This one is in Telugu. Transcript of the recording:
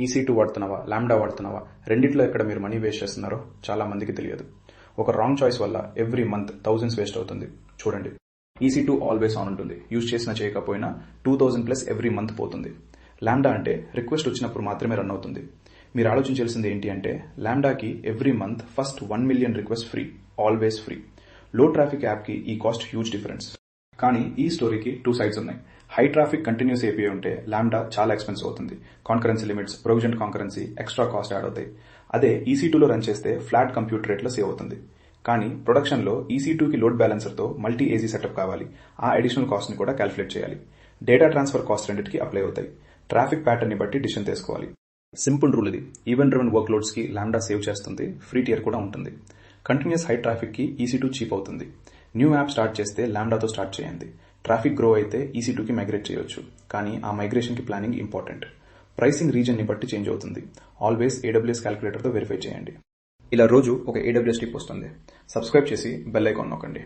EC2 వాడుతున్నావా, లాంబ్డా వాడుతున్నావా, రెండిట్లో ఎక్కడ మీరు మనీ వేస్ట్ చేస్తున్నారో చాలా మందికి తెలియదు. ఒక రాంగ్ చాయిస్ వల్ల ఎవ్రీ మంత్ థౌజండ్స్ వేస్ట్ అవుతుంది. చూడండి, EC2 ఆల్వేస్ ఆన్ ఉంటుంది. యూజ్ చేసినా చేయకపోయినా 2000+ ఎవ్రీ మంత్ పోతుంది. లాంబ్డా అంటే రిక్వెస్ట్ వచ్చినప్పుడు మాత్రమే రన్ అవుతుంది. మీరు ఆలోచించాల్సింది ఏంటి అంటే, లాంబ్డాకి every month first 1 million request free, always free. Low traffic యాప్కి ఈ కాస్ట్ హ్యూజ్ డిఫరెన్స్. కానీ ఈ స్టోరీకి 2 సైడ్స్ ఉన్నాయి. హై ట్రాఫిక్ కంటిన్యూస్ API ఉంటే లాంబ్డా చాలా ఎక్స్పెన్సివ్ అవుతుంది. Concurrency limits, provision concurrency, extra cost add అవుతాయి. అదే EC2లో రన్ చేస్తే ఫ్లాట్ కంప్యూట్ రేట్లో సేవ్ అవుతుంది. కానీ ప్రొడక్షన్లో EC2కి లోడ్ బ్యాలెన్సర్తో మల్టీ ఏజీ సెటప్ కావాలి. ఆ అడిషనల్ కాస్ట్ని కూడా క్యాలిక్యులేట్ చేయాలి. డేటా ట్రాన్స్ఫర్ కాస్ట్ రెండింటికి అప్లై అవుతాయి. ట్రాఫిక్ ప్యాటర్న్ని బట్టి డిసిషన్ తీసుకోవాలి. సింపుల్ రూల్ ఇది. ఈవెంట్ డ్రివెన్ వర్క్ లోడ్స్కి లాంబ్డా సేవ్ చేస్తుంది. ఫ్రీ టియర్ కూడా ఉంటుంది. కంటిన్యూస్ హై ట్రాఫిక్కి EC2 చీప్ అవుతుంది. న్యూ యాప్ స్టార్ట్ చేస్తే లాంబ్డాతో స్టార్ట్ చేయండి. ట్రాఫిక్ గ్రో అయితే EC2కి మైగ్రేట్ చేయొచ్చు. కానీ ఆ మైగ్రేషన్కి ప్లానింగ్ ఇంపార్టెంట్. ప్రైసింగ్ రీజన్ని బట్టి చేంజ్ అవుతుంది. ఆల్వేస్ AWS క్యాలిక్యులేటర్తో వెరిఫై చేయండి. ఇలా రోజు ఒక AWS టిప్ వస్తుంది. సబ్స్క్రైబ్ చేసి బెల్ ఐకాన్ నొక్కండి.